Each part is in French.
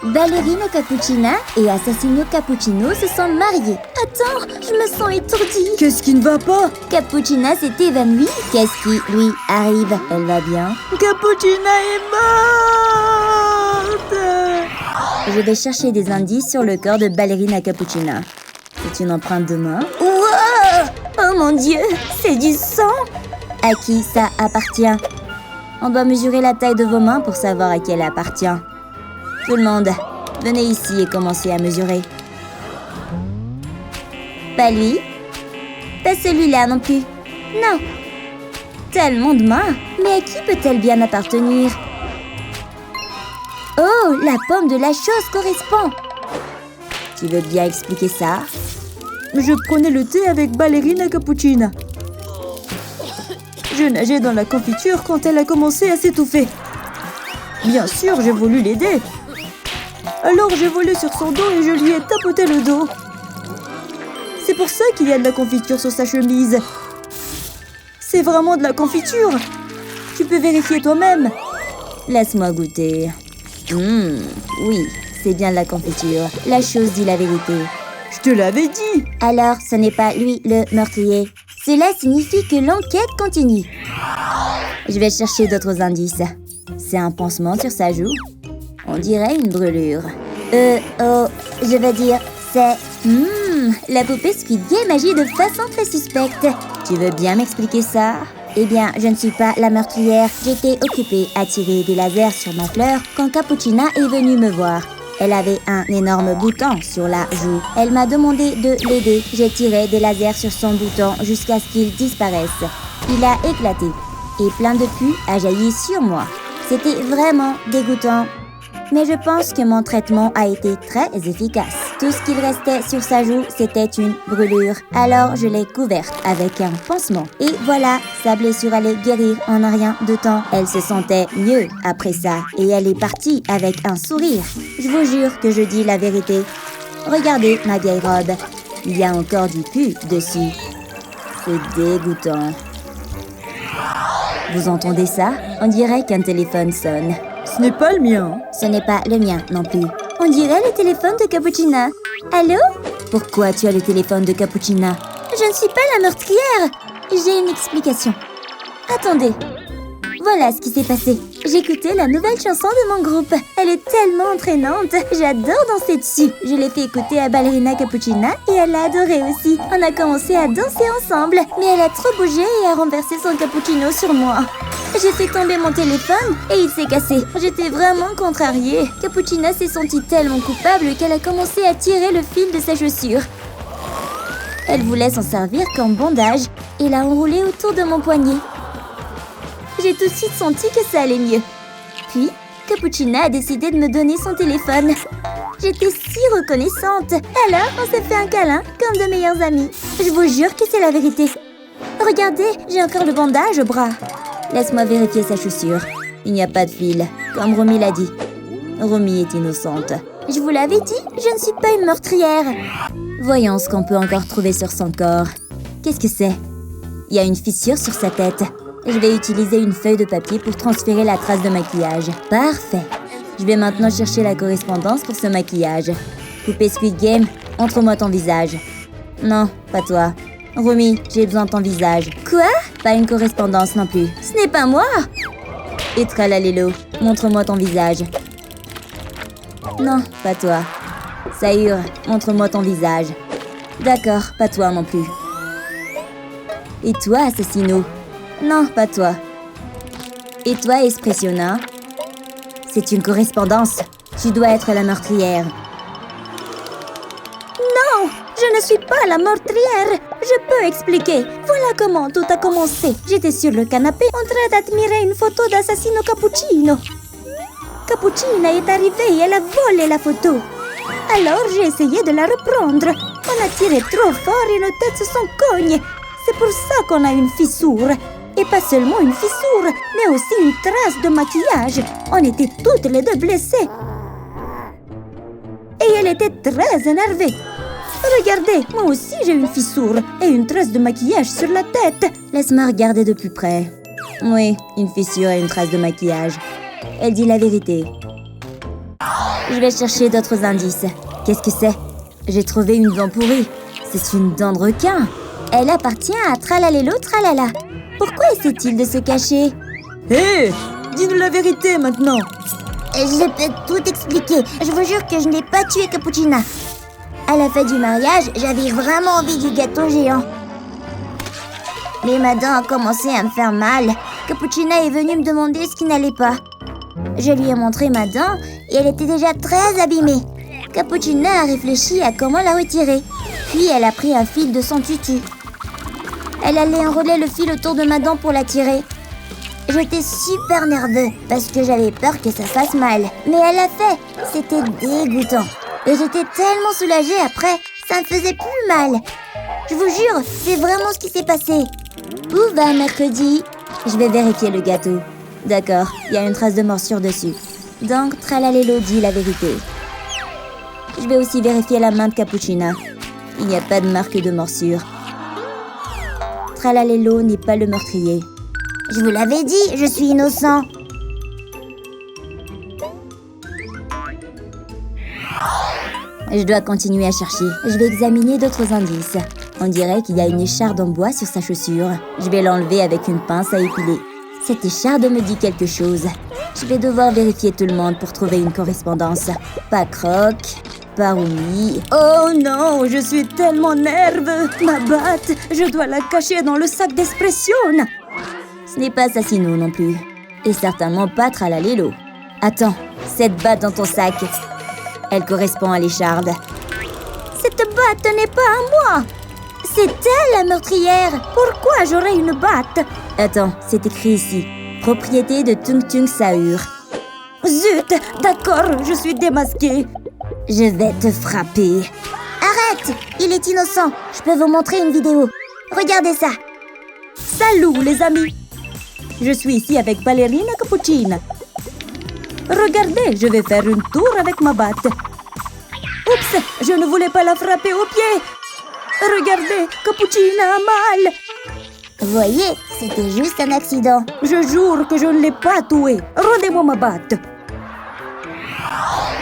Ballerina Cappuccina et Assassino Cappuccino se sont mariés. Attends, je me sens étourdie. Qu'est-ce qui ne va pas? Cappuccina s'est évanouie. Qu'est-ce qui lui arrive? Elle va bien? Cappuccina est morte! Je vais chercher des indices sur le corps de Ballerina Cappuccina. C'est une empreinte de main. Wow! Oh mon Dieu, c'est du sang! À qui ça appartient? On doit mesurer la taille de vos mains pour savoir à qui elle appartient. Tout le monde, venez ici et commencez à mesurer. Pas lui. Pas celui-là non plus. Non. Tellement de mains. Mais à qui peut-elle bien appartenir? Oh, la pomme de la chose correspond. Tu veux bien expliquer ça? Je prenais le thé avec Ballerina Cappuccina. Je nageais dans la confiture quand elle a commencé à s'étouffer. Bien sûr, j'ai voulu l'aider. Alors j'ai volé sur son dos et je lui ai tapoté le dos. C'est pour ça qu'il y a de la confiture sur sa chemise. C'est vraiment de la confiture. Tu peux vérifier toi-même. Laisse-moi goûter. Oui, c'est bien de la confiture. La chose dit la vérité. Je te l'avais dit. Alors, ce n'est pas lui le meurtrier. Cela signifie que l'enquête continue. Je vais chercher d'autres indices. C'est un pansement sur sa joue. On dirait une brûlure. Je vais dire, c'est... la poupée Squid Game agit de façon très suspecte. Tu veux bien m'expliquer ça? Eh bien, je ne suis pas la meurtrière. J'étais occupée à tirer des lasers sur ma fleur quand Cappuccina est venue me voir. Elle avait un énorme bouton sur la joue. Elle m'a demandé de l'aider. J'ai tiré des lasers sur son bouton jusqu'à ce qu'il disparaisse. Il a éclaté et plein de pus a jailli sur moi. C'était vraiment dégoûtant. Mais je pense que mon traitement a été très efficace. Tout ce qu'il restait sur sa joue, c'était une brûlure. Alors je l'ai couverte avec un pansement. Et voilà, sa blessure allait guérir en un rien de temps. Elle se sentait mieux après ça. Et elle est partie avec un sourire. Je vous jure que je dis la vérité. Regardez ma vieille robe. Il y a encore du pu dessus. C'est dégoûtant. Vous entendez ça? On dirait qu'un téléphone sonne. Ce n'est pas le mien. Ce n'est pas le mien non plus. On dirait le téléphone de Cappuccina. Allô? Pourquoi tu as le téléphone de Cappuccina? Je ne suis pas la meurtrière. J'ai une explication. Attendez. Voilà ce qui s'est passé. J'écoutais la nouvelle chanson de mon groupe. Elle est tellement entraînante. J'adore danser dessus. Je l'ai fait écouter à Ballerina Cappuccina et elle l'a adoré aussi. On a commencé à danser ensemble. Mais elle a trop bougé et a renversé son cappuccino sur moi. J'ai fait tomber mon téléphone et il s'est cassé. J'étais vraiment contrariée. Cappuccina s'est sentie tellement coupable qu'elle a commencé à tirer le fil de sa chaussure. Elle voulait s'en servir comme bandage et l'a enroulé autour de mon poignet. J'ai tout de suite senti que ça allait mieux. Puis, Cappuccina a décidé de me donner son téléphone. J'étais si reconnaissante. Alors, on s'est fait un câlin comme de meilleurs amis. Je vous jure que c'est la vérité. Regardez, j'ai encore le bandage au bras. Laisse-moi vérifier sa chaussure. Il n'y a pas de fil, comme Romy l'a dit. Romy est innocente. Je vous l'avais dit, je ne suis pas une meurtrière. Voyons ce qu'on peut encore trouver sur son corps. Qu'est-ce que c'est? Il y a une fissure sur sa tête. Je vais utiliser une feuille de papier pour transférer la trace de maquillage. Parfait. Je vais maintenant chercher la correspondance pour ce maquillage. Poupée Squid Game, montre-moi ton visage. Non, pas toi. Romy, j'ai besoin de ton visage. Quoi? Pas une correspondance non plus. Ce n'est pas moi! Et Tralalélo, montre-moi ton visage. Non, pas toi. Sayur, montre-moi ton visage. D'accord, pas toi non plus. Et toi, Assassino? Non, pas toi. Et toi, Espressiona? C'est une correspondance. Tu dois être la meurtrière. Non! Je ne suis pas la meurtrière! Je peux expliquer. Voilà comment tout a commencé. J'étais sur le canapé en train d'admirer une photo d'Assassino Cappuccino. Cappuccina est arrivée et elle a volé la photo. Alors j'ai essayé de la reprendre. On a tiré trop fort et nos têtes se sont cognées. C'est pour ça qu'on a une fissure. Et pas seulement une fissure, mais aussi une trace de maquillage. On était toutes les deux blessées. Et elle était très énervée. Regardez, moi aussi j'ai une fissure et une trace de maquillage sur la tête. Laisse-moi regarder de plus près. Oui, une fissure et une trace de maquillage. Elle dit la vérité. Je vais chercher d'autres indices. Qu'est-ce que c'est? J'ai trouvé une dent pourrie. C'est une dent de requin. Elle appartient à Tralalélo Tralala. Pourquoi essaie-t-il de se cacher? Hé, dis-nous la vérité maintenant. Je peux tout expliquer. Je vous jure que je n'ai pas tué Capucina. À la fête du mariage, j'avais vraiment envie du gâteau géant. Mais ma dent a commencé à me faire mal. Capucina est venue me demander ce qui n'allait pas. Je lui ai montré ma dent et elle était déjà très abîmée. Capucina a réfléchi à comment la retirer. Puis elle a pris un fil de son tutu. Elle allait enrouler le fil autour de ma dent pour la tirer. J'étais super nerveux parce que j'avais peur que ça fasse mal. Mais elle l'a fait. C'était dégoûtant. Et j'étais tellement soulagée après. Ça me faisait plus mal. Je vous jure, c'est vraiment ce qui s'est passé. Où va mercredi? Je vais vérifier le gâteau. D'accord, il y a une trace de morsure dessus. Donc, Tralalélo dit la vérité. Je vais aussi vérifier la main de Capucina. Il n'y a pas de marque de morsure. Tralalélo n'est pas le meurtrier. Je vous l'avais dit, je suis innocent. Je dois continuer à chercher. Je vais examiner d'autres indices. On dirait qu'il y a une écharde en bois sur sa chaussure. Je vais l'enlever avec une pince à épiler. Cette écharde me dit quelque chose. Je vais devoir vérifier tout le monde pour trouver une correspondance. Pas Croc, pas Rumi. Oh non, je suis tellement nerveux. Ma batte, je dois la cacher dans le sac d'expression. Ce n'est pas Assassino non plus. Et certainement pas Tralalélo. Attends, cette batte dans ton sac. Elle correspond à l'écharde. Cette batte n'est pas à moi. C'est elle la meurtrière. Pourquoi j'aurais une batte? Attends, c'est écrit ici. Propriété de Tung Tung Sahur. Zut, d'accord, je suis démasquée. Je vais te frapper. Arrête, il est innocent. Je peux vous montrer une vidéo. Regardez ça. Salut les amis. Je suis ici avec Ballerina Capucina. Regardez, je vais faire une tour avec ma batte. Oups, je ne voulais pas la frapper au pied. Regardez, Capucina a mal. Voyez, c'était juste un accident. Je jure que je ne l'ai pas tué. Rendez-moi ma batte.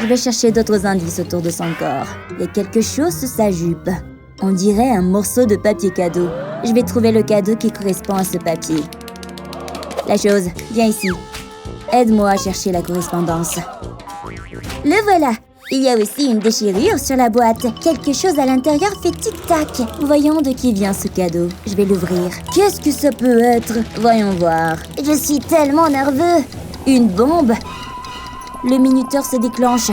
Je vais chercher d'autres indices autour de son corps. Il y a quelque chose sur sa jupe. On dirait un morceau de papier cadeau. Je vais trouver le cadeau qui correspond à ce papier. La chose, viens ici. Aide-moi à chercher la correspondance. Le voilà. Il y a aussi une déchirure sur la boîte. Quelque chose à l'intérieur fait tic-tac. Voyons de qui vient ce cadeau. Je vais l'ouvrir. Qu'est-ce que ça peut être? Voyons voir. Je suis tellement nerveux. Une bombe? Le minuteur se déclenche.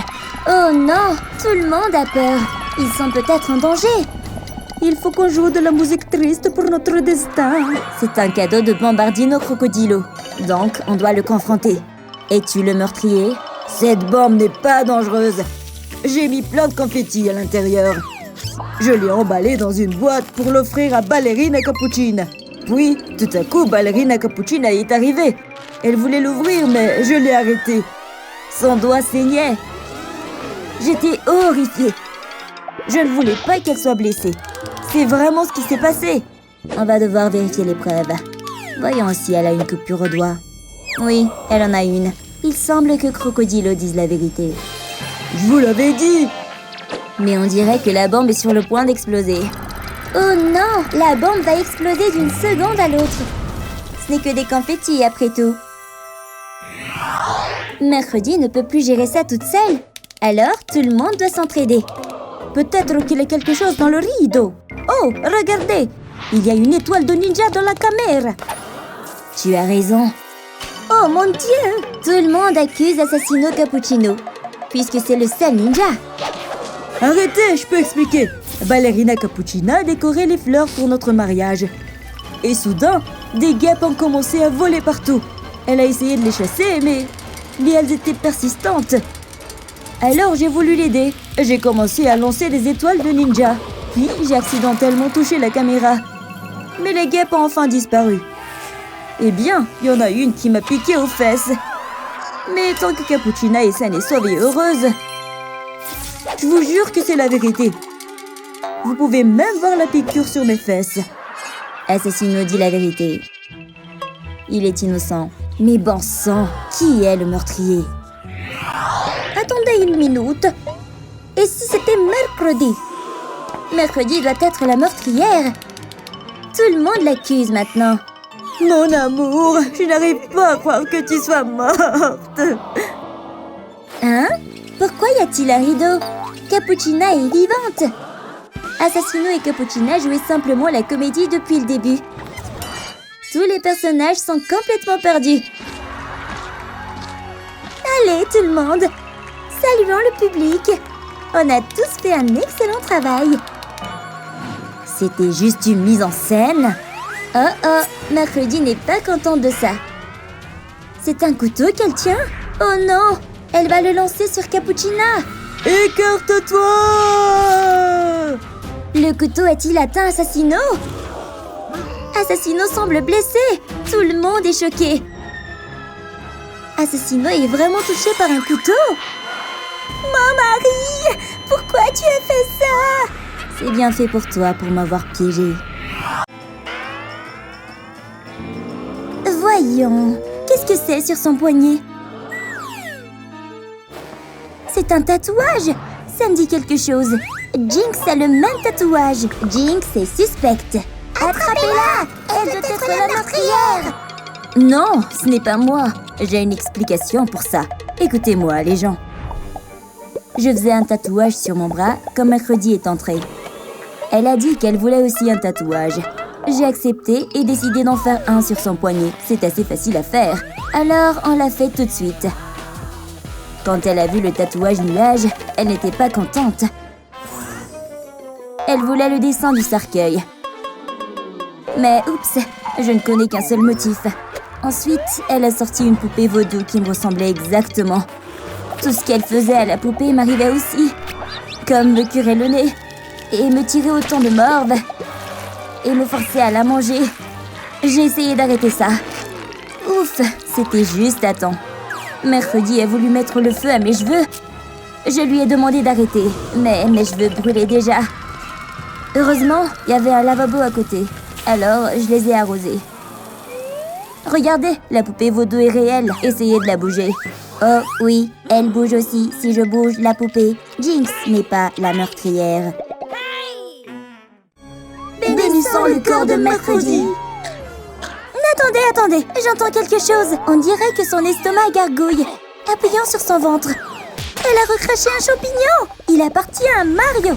Oh non! Tout le monde a peur. Ils sont peut-être en danger. Il faut qu'on joue de la musique triste pour notre destin. C'est un cadeau de Bombardino Crocodilo. Donc, on doit le confronter. Es-tu le meurtrier? Cette bombe n'est pas dangereuse. J'ai mis plein de confettis à l'intérieur. Je l'ai emballé dans une boîte pour l'offrir à Ballerina Capucina. Puis, tout à coup, Ballerina Capucina est arrivée. Elle voulait l'ouvrir, mais je l'ai arrêtée. Son doigt saignait. J'étais horrifiée. Je ne voulais pas qu'elle soit blessée. C'est vraiment ce qui s'est passé. On va devoir vérifier les preuves. Voyons si elle a une coupure au doigt. Oui, elle en a une. Il semble que Crocodilo dise la vérité. Je vous l'avais dit. Mais on dirait que la bombe est sur le point d'exploser. Oh non, la bombe va exploser d'une seconde à l'autre. Ce n'est que des confettis après tout. Mercredi ne peut plus gérer ça toute seule. Alors, tout le monde doit s'entraider. Peut-être qu'il y a quelque chose dans le rideau. Oh, regardez. Il y a une étoile de ninja dans la caméra. Tu as raison. Oh mon Dieu! Tout le monde accuse Assassino Cappuccino, puisque c'est le seul ninja. Arrêtez, je peux expliquer. Ballerina Capucina a décoré les fleurs pour notre mariage. Et soudain, des guêpes ont commencé à voler partout. Elle a essayé de les chasser, mais elles étaient persistantes. Alors j'ai voulu l'aider. J'ai commencé à lancer des étoiles de ninja. Puis j'ai accidentellement touché la caméra. Mais les guêpes ont enfin disparu. Eh bien, il y en a une qui m'a piqué aux fesses. Mais tant que Capucina est saine et sauve et heureuse, je vous jure que c'est la vérité. Vous pouvez même voir la piqûre sur mes fesses. Assassino dit la vérité. Il est innocent. Mais bon sang, qui est le meurtrier? Attendez une minute. Et si c'était mercredi? Mercredi doit être la meurtrière. Tout le monde l'accuse maintenant. Mon amour, je n'arrive pas à croire que tu sois morte. Hein? Pourquoi y a-t-il un rideau? Cappuccina est vivante. Assassino et Cappuccina jouaient simplement la comédie depuis le début. Tous les personnages sont complètement perdus. Allez, tout le monde! Saluons le public! On a tous fait un excellent travail. C'était juste une mise en scène. Oh, Mercredi n'est pas contente de ça. C'est un couteau qu'elle tient? Oh non! Elle va le lancer sur Cappuccina! Écarte-toi! Le couteau a-t-il atteint Assassino? Assassino semble blessé! Tout le monde est choqué. Assassino est vraiment touché par un couteau? Mon mari! Pourquoi tu as fait ça? C'est bien fait pour toi pour m'avoir piégé. Voyons, qu'est-ce que c'est sur son poignet? C'est un tatouage! Ça me dit quelque chose. Jinx a le même tatouage. Jinx est suspecte. Attrapez-la! Elle doit être la meurtrière! Non, ce n'est pas moi. J'ai une explication pour ça. Écoutez-moi, les gens. Je faisais un tatouage sur mon bras quand Mercredi est entrée. Elle a dit qu'elle voulait aussi un tatouage. J'ai accepté et décidé d'en faire un sur son poignet. C'est assez facile à faire. Alors, on l'a fait tout de suite. Quand elle a vu le tatouage nuage, elle n'était pas contente. Elle voulait le dessin du cercueil. Mais oups, je ne connais qu'un seul motif. Ensuite, elle a sorti une poupée vaudou qui me ressemblait exactement. Tout ce qu'elle faisait à la poupée m'arrivait aussi. Comme me curer le nez, et me tirer autant de morve, et me forcer à la manger. J'ai essayé d'arrêter ça. Ouf, c'était juste à temps. Mercredi a voulu mettre le feu à mes cheveux. Je lui ai demandé d'arrêter, mais mes cheveux brûlaient déjà. Heureusement, il y avait un lavabo à côté. Alors, je les ai arrosés. Regardez, la poupée vaudou est réelle. Essayez de la bouger. Oh oui, elle bouge aussi si je bouge la poupée. Jinx n'est pas la meurtrière. Bénissons le corps de Mercredi. Attendez, j'entends quelque chose. On dirait que son estomac gargouille, appuyant sur son ventre. Elle a recraché un champignon. Il appartient à Mario.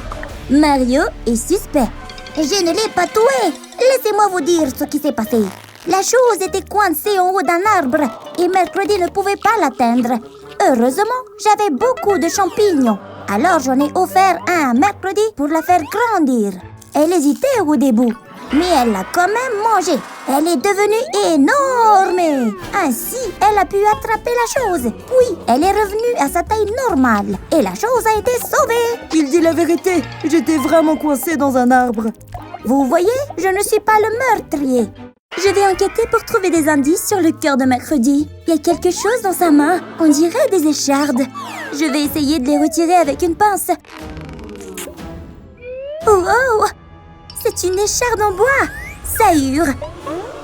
Mario est suspect. Je ne l'ai pas tué. Laissez-moi vous dire ce qui s'est passé. La chose était coincée en haut d'un arbre et Mercredi ne pouvait pas l'atteindre. Heureusement, j'avais beaucoup de champignons. Alors j'en ai offert un à Mercredi pour la faire grandir. Elle hésitait au début, mais elle l'a quand même mangé. Elle est devenue énorme. Ainsi, elle a pu attraper la chose. Puis, elle est revenue à sa taille normale. Et la chose a été sauvée. Il dit la vérité. J'étais vraiment coincée dans un arbre. Vous voyez, je ne suis pas le meurtrier. Je vais enquêter pour trouver des indices sur le cœur de Mercredi. Il y a quelque chose dans sa main. On dirait des échardes. Je vais essayer de les retirer avec une pince. Wow! C'est une écharde en bois. Sahure.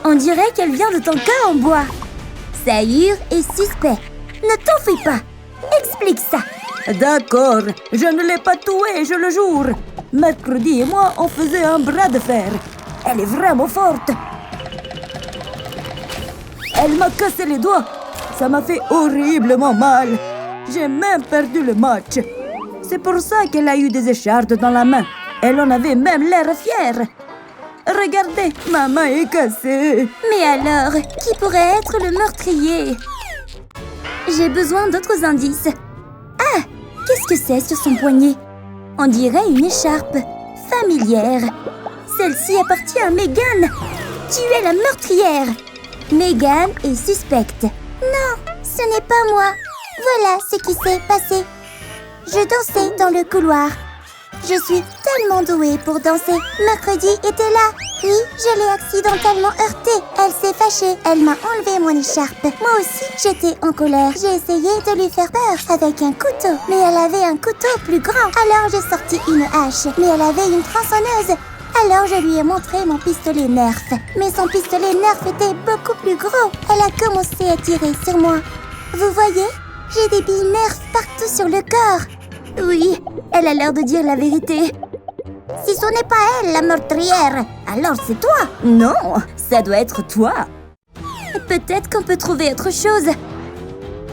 On dirait qu'elle vient de ton corps en bois. Sahure est suspect. Ne t'en fais pas. Explique ça. D'accord, je ne l'ai pas tué, je le jure. Mercredi et moi, on faisait un bras de fer. Elle est vraiment forte. Elle m'a cassé les doigts. Ça m'a fait horriblement mal. J'ai même perdu le match. C'est pour ça qu'elle a eu des échardes dans la main. Elle en avait même l'air fière. Regardez, ma main est cassée. Mais alors, qui pourrait être le meurtrier? J'ai besoin d'autres indices. Ah! Qu'est-ce que c'est sur son poignet? On dirait une écharpe familière. Celle-ci appartient à Megan. Tu es la meurtrière. Megan est suspecte. Non, ce n'est pas moi. Voilà ce qui s'est passé. Je dansais dans le couloir. Je suis tellement douée pour danser. Mercredi était là. Puis, je l'ai accidentellement heurtée. Elle s'est fâchée. Elle m'a enlevé mon écharpe. Moi aussi, j'étais en colère. J'ai essayé de lui faire peur avec un couteau. Mais elle avait un couteau plus grand. Alors, j'ai sorti une hache. Mais elle avait une tronçonneuse. Alors, je lui ai montré mon pistolet Nerf. Mais son pistolet Nerf était beaucoup plus gros. Elle a commencé à tirer sur moi. Vous voyez? J'ai des billes nerfs partout sur le corps. Oui, elle a l'air de dire la vérité. Si ce n'est pas elle, la meurtrière, alors c'est toi. Non, ça doit être toi. Peut-être qu'on peut trouver autre chose.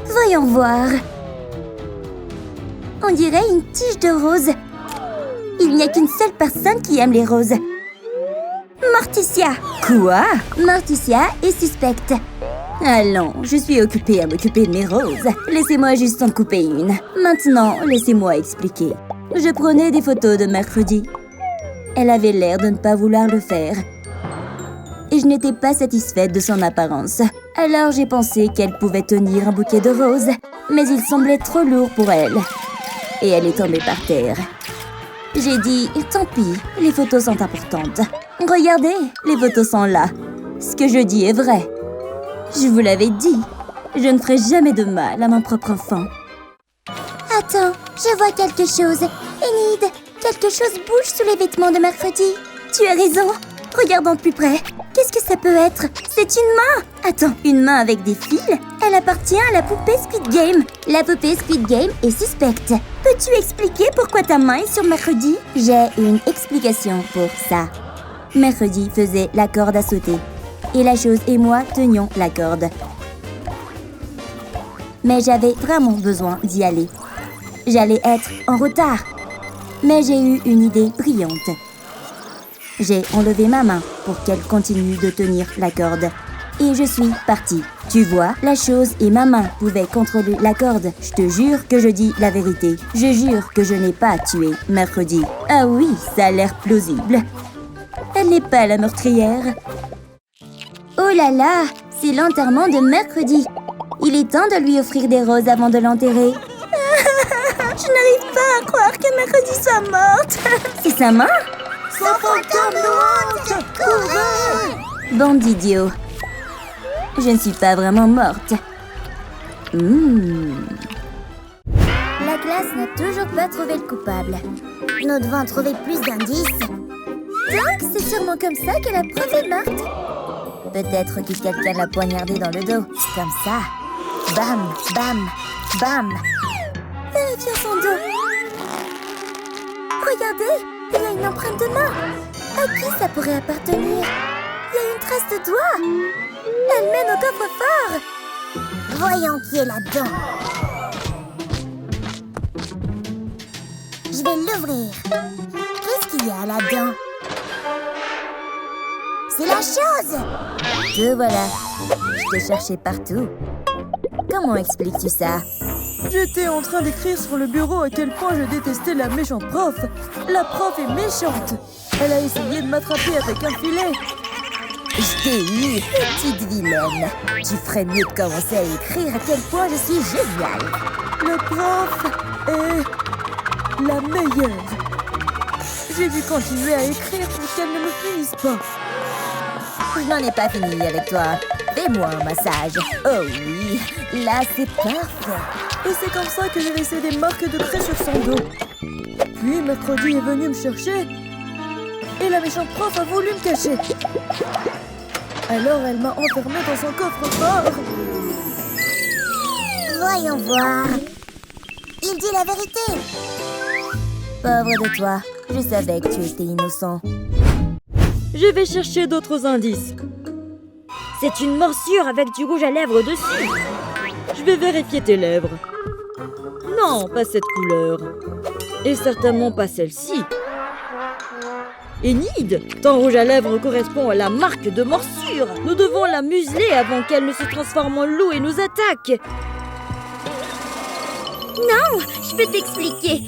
Voyons voir. On dirait une tige de rose. Il n'y a qu'une seule personne qui aime les roses. Morticia. Quoi? Morticia est suspecte. Allons, je suis occupée à m'occuper de mes roses. Laissez-moi juste en couper une. Maintenant, laissez-moi expliquer. Je prenais des photos de mercredi. Elle avait l'air de ne pas vouloir le faire. Et je n'étais pas satisfaite de son apparence. Alors j'ai pensé qu'elle pouvait tenir un bouquet de roses, mais il semblait trop lourd pour elle. Et elle est tombée par terre. J'ai dit, tant pis, les photos sont importantes. Regardez, les photos sont là. Ce que je dis est vrai. Je vous l'avais dit, je ne ferai jamais de mal à mon propre enfant. Attends, je vois quelque chose. Enid, quelque chose bouge sous les vêtements de mercredi. Tu as raison. Regardons de plus près. Qu'est-ce que ça peut être? C'est une main. Attends, une main avec des fils? Elle appartient à la poupée Squid Game. La poupée Squid Game est suspecte. Peux-tu expliquer pourquoi ta main est sur mercredi? J'ai une explication pour ça. Mercredi faisait la corde à sauter. Et la chose et moi tenions la corde. Mais j'avais vraiment besoin d'y aller. J'allais être en retard. Mais j'ai eu une idée brillante. J'ai enlevé ma main pour qu'elle continue de tenir la corde. Et je suis partie. Tu vois, la chose et ma main pouvaient contrôler la corde. Je te jure que je dis la vérité. Je jure que je n'ai pas tué mercredi. Ah oui, ça a l'air plausible. Elle n'est pas la meurtrière. Oh là là, c'est l'enterrement de mercredi. Il est temps de lui offrir des roses avant de l'enterrer. Je n'arrive pas à croire que mercredi soit morte. C'est sa main? Son fantôme de honte! Courez! Bande d'idiots. Je ne suis pas vraiment morte. La classe n'a toujours pas trouvé le coupable. Nous devons trouver plus d'indices. Donc, c'est sûrement comme ça que la preuve est morte. Peut-être que quelqu'un l'a poignardée dans le dos. Comme ça. Bam, bam, bam. Vérifions son dos. Regardez, il y a une empreinte de main. À qui ça pourrait appartenir? Il y a une trace de doigt. Elle mène au coffre-fort. Voyons qui est là-dedans. Je vais l'ouvrir. Qu'est-ce qu'il y a là-dedans? C'est la chose! Te voilà. Je t'ai cherché partout. Comment expliques-tu ça? J'étais en train d'écrire sur le bureau à quel point je détestais la méchante prof. La prof est méchante. Elle a essayé de m'attraper avec un filet. Je t'ai eu, petite vilaine. Tu ferais mieux de commencer à écrire à quel point je suis géniale. Le prof est la meilleure. J'ai dû continuer à écrire pour qu'elle ne me finisse pas. Je n'en ai pas fini avec toi. Fais-moi un massage. Oh oui, là c'est parfait. Et c'est comme ça que j'ai laissé des marques de craie sur son dos. Puis mercredi est venu me chercher. Et la méchante prof a voulu me cacher. Alors elle m'a enfermée dans son coffre-fort. Voyons voir. Il dit la vérité. Pauvre de toi, je savais que tu étais innocent. Je vais chercher d'autres indices. C'est une morsure avec du rouge à lèvres dessus. Je vais vérifier tes lèvres. Non, pas cette couleur. Et certainement pas celle-ci. Enid, ton rouge à lèvres correspond à la marque de morsure. Nous devons la museler avant qu'elle ne se transforme en loup et nous attaque. Non, je peux t'expliquer.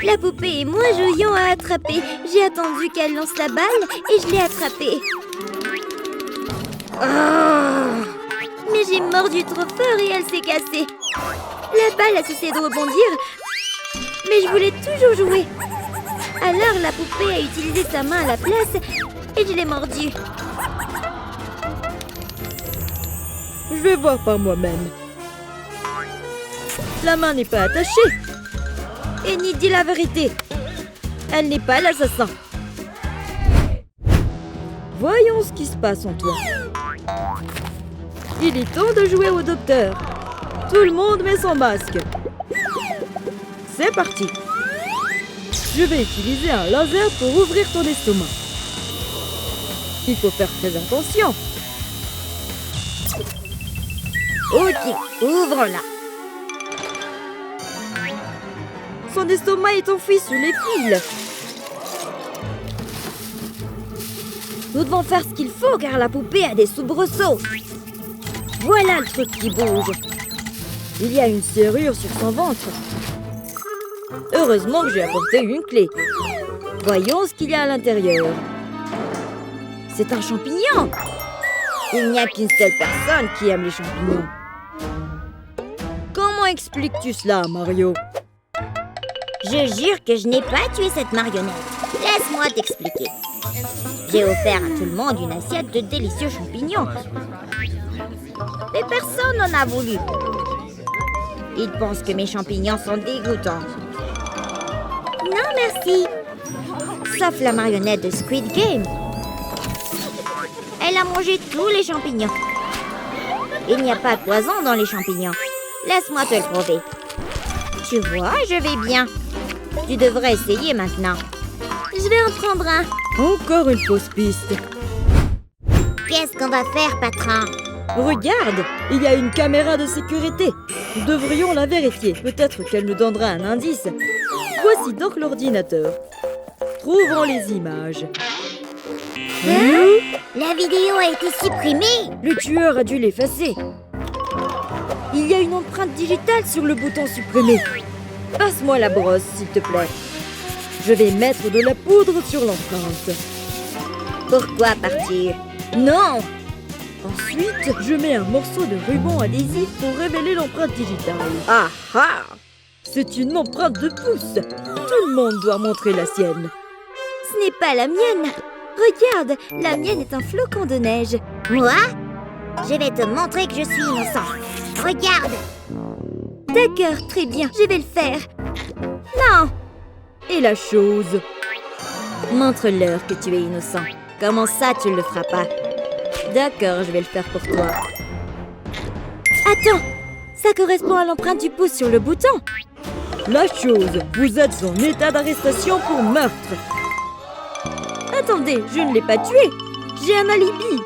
La poupée et moi jouions à attraper. J'ai attendu qu'elle lance la balle et je l'ai attrapée. Mais j'ai mordu trop fort et elle s'est cassée. La balle a cessé de rebondir, mais je voulais toujours jouer. Alors la poupée a utilisé sa main à la place et je l'ai mordue. Je vais voir par moi-même. La main n'est pas attachée. Enid dit la vérité. Elle n'est pas l'assassin. Voyons ce qui se passe en toi. Il est temps de jouer au docteur. Tout le monde met son masque. C'est parti. Je vais utiliser un laser pour ouvrir ton estomac. Il faut faire très attention. Ok, ouvre-la. Son estomac est enfoui sous les fils. Nous devons faire ce qu'il faut car la poupée a des soubresauts. Voilà le truc qui bouge. Il y a une serrure sur son ventre. Heureusement que j'ai apporté une clé. Voyons ce qu'il y a à l'intérieur. C'est un champignon. Il n'y a qu'une seule personne qui aime les champignons. Comment expliques-tu cela, Mario? Je jure que je n'ai pas tué cette marionnette. Laisse-moi t'expliquer. J'ai offert à tout le monde une assiette de délicieux champignons. Mais personne n'en a voulu. Ils pensent que mes champignons sont dégoûtants. Non, merci. Sauf la marionnette de Squid Game. Elle a mangé tous les champignons. Il n'y a pas de poison dans les champignons. Laisse-moi te le prouver. Tu vois, je vais bien. Tu devrais essayer maintenant. Je vais en prendre un. Encore une fausse piste. Qu'est-ce qu'on va faire, patron? Regarde, il y a une caméra de sécurité. Nous devrions la vérifier. Peut-être qu'elle nous donnera un indice. Voici donc l'ordinateur. Trouvons les images. La vidéo a été supprimée. Le tueur a dû l'effacer. Il y a une empreinte digitale sur le bouton supprimer. Passe-moi la brosse, s'il te plaît. Je vais mettre de la poudre sur l'empreinte. Pourquoi partir? Non! Ensuite, je mets un morceau de ruban adhésif pour révéler l'empreinte digitale. Ah ah! C'est une empreinte de pouce. Tout le monde doit montrer la sienne. Ce n'est pas la mienne. Regarde, la mienne est un flocon de neige. Moi? Je vais te montrer que je suis innocent. Regarde! D'accord, très bien, je vais le faire. Non! Et la chose? Montre-leur que tu es innocent. Comment ça, tu ne le feras pas? D'accord, je vais le faire pour toi. Attends! Ça correspond à l'empreinte du pouce sur le bouton. La chose, vous êtes en état d'arrestation pour meurtre. Attendez, je ne l'ai pas tué. J'ai un alibi.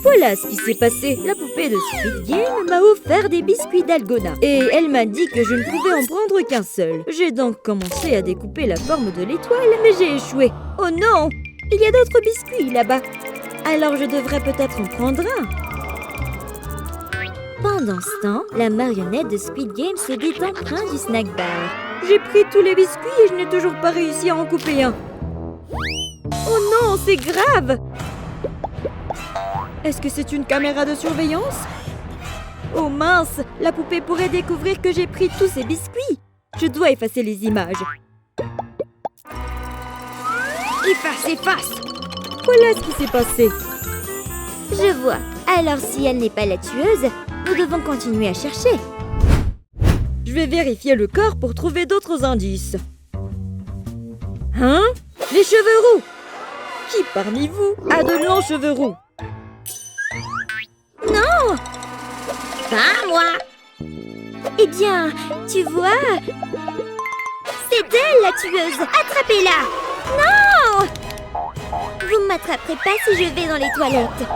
Voilà ce qui s'est passé. La poupée de Squid Game m'a offert des biscuits d'Algona. Et elle m'a dit que je ne pouvais en prendre qu'un seul. J'ai donc commencé à découper la forme de l'étoile, mais j'ai échoué. Oh non! Il y a d'autres biscuits là-bas. Alors je devrais peut-être en prendre un. Pendant ce temps, la marionnette de Squid Game se détend près du snack bar. J'ai pris tous les biscuits et je n'ai toujours pas réussi à en couper un. Oh non, c'est grave! Est-ce que c'est une caméra de surveillance? Oh mince, la poupée pourrait découvrir que j'ai pris tous ces biscuits. Je dois effacer les images. Efface, efface! Voilà ce qui s'est passé. Je vois. Alors si elle n'est pas la tueuse, nous devons continuer à chercher. Je vais vérifier le corps pour trouver d'autres indices. Hein? Les cheveux roux! Qui parmi vous a de longs cheveux roux? Non! Pas moi! Eh bien, tu vois... C'est elle la tueuse! Attrapez-la! Non! Vous ne m'attraperez pas si je vais dans les toilettes.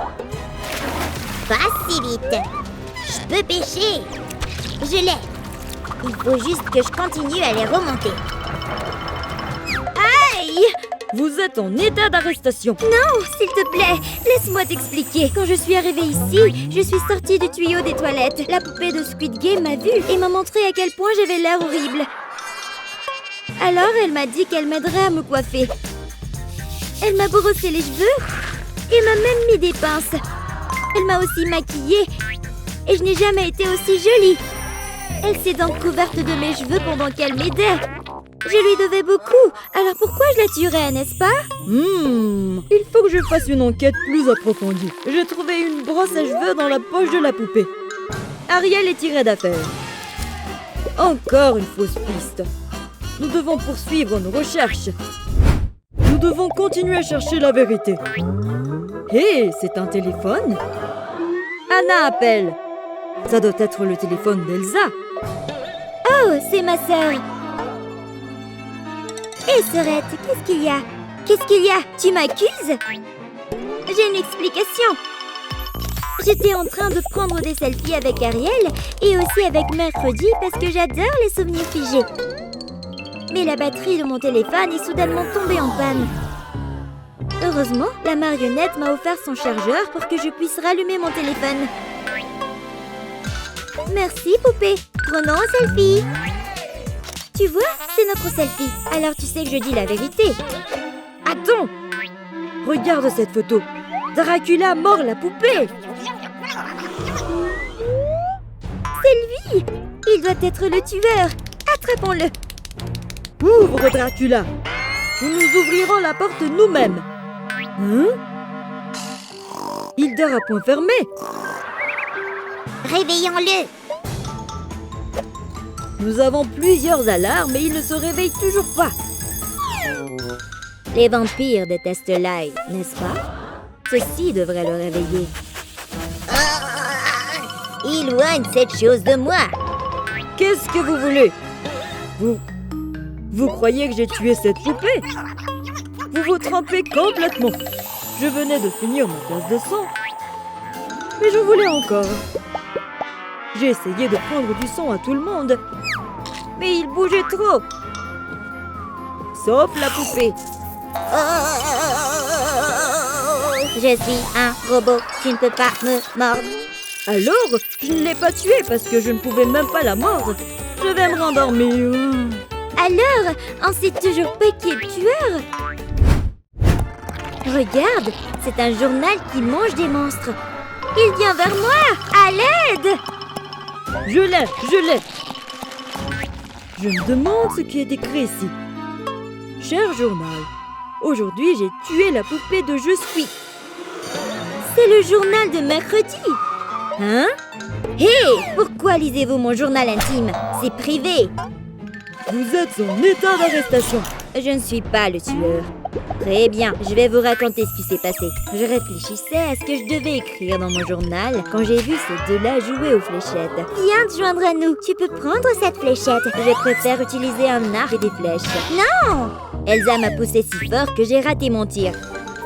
Pas si vite. Je peux pêcher. Je l'ai. Il faut juste que je continue à les remonter. Aïe! Vous êtes en état d'arrestation. Non, s'il te plaît, laisse-moi t'expliquer. Quand je suis arrivée ici, je suis sortie du tuyau des toilettes. La poupée de Squid Game m'a vue et m'a montré à quel point j'avais l'air horrible. Alors, elle m'a dit qu'elle m'aiderait à me coiffer. Elle m'a brossé les cheveux et m'a même mis des pinces. Elle m'a aussi maquillée et je n'ai jamais été aussi jolie. Elle s'est donc couverte de mes cheveux pendant qu'elle m'aidait. Je lui devais beaucoup, alors pourquoi je la tuerais, n'est-ce pas? Il faut que je fasse une enquête plus approfondie. J'ai trouvé une brosse à cheveux dans la poche de la poupée. Ariel est tirée d'affaire. Encore une fausse piste. Nous devons poursuivre nos recherches. Nous devons continuer à chercher la vérité. Hé, c'est un téléphone? Anna appelle. Ça doit être le téléphone d'Elsa. Oh, c'est ma sœur. Hé, sœurette, qu'est-ce qu'il y a? Qu'est-ce qu'il y a? Tu m'accuses? J'ai une explication. J'étais en train de prendre des selfies avec Ariel et aussi avec Mercredi parce que j'adore les souvenirs figés. Mais la batterie de mon téléphone est soudainement tombée en panne. Heureusement, la marionnette m'a offert son chargeur pour que je puisse rallumer mon téléphone. Merci, poupée. Prenons un selfie. Tu vois, c'est notre selfie. Alors tu sais que je dis la vérité. Attends! Regarde cette photo. Dracula mord la poupée. C'est lui. Il doit être le tueur. Attrapons-le. Ouvre, Dracula. Nous nous ouvrirons la porte nous-mêmes. Hein? Il dort à point fermé. Réveillons-le. Nous avons plusieurs alarmes et il ne se réveille toujours pas. Les vampires détestent l'ail, n'est-ce pas? Ceci devrait le réveiller. Il éloigne cette chose de moi. Qu'est-ce que vous voulez? Vous croyez que j'ai tué cette poupée? Vous vous trompez complètement. Je venais de finir ma tasse de sang. Mais je voulais encore. J'ai essayé de prendre du sang à tout le monde. Mais il bougeait trop. Sauf la poupée. Je suis un robot, tu ne peux pas me mordre. Alors, je ne l'ai pas tuée parce que je ne pouvais même pas la mordre. Je vais me rendormir. Alors, on sait toujours pas qui est le tueur. Regarde, c'est un journal qui mange des monstres. Il vient vers moi, à l'aide! Je l'ai. Je me demande ce qui est écrit ici. Cher journal, aujourd'hui j'ai tué la poupée de Je suis. C'est le journal de mercredi. Hein? Hé, pourquoi lisez-vous mon journal intime? C'est privé. Vous êtes en état d'arrestation. Je ne suis pas le tueur. Très bien, je vais vous raconter ce qui s'est passé. Je réfléchissais à ce que je devais écrire dans mon journal quand j'ai vu ces deux-là jouer aux fléchettes. Viens te joindre à nous. Tu peux prendre cette fléchette. Je préfère utiliser un arc et des flèches. Non! Elsa m'a poussé si fort que j'ai raté mon tir.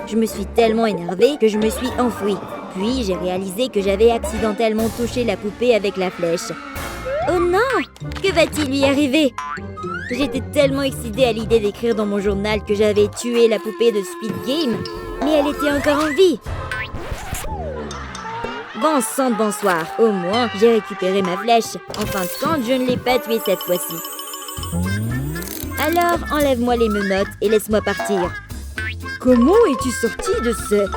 Je me suis tellement énervée que je me suis enfuie. Puis j'ai réalisé que j'avais accidentellement touché la poupée avec la flèche. Oh non! Que va-t-il lui arriver? J'étais tellement excitée à l'idée d'écrire dans mon journal que j'avais tué la poupée de Speed Game, mais elle était encore en vie. Bon sang de bonsoir, au moins j'ai récupéré ma flèche. En fin de compte, je ne l'ai pas tuée cette fois-ci. Alors, enlève-moi les menottes et laisse-moi partir. Comment es-tu sorti de ce...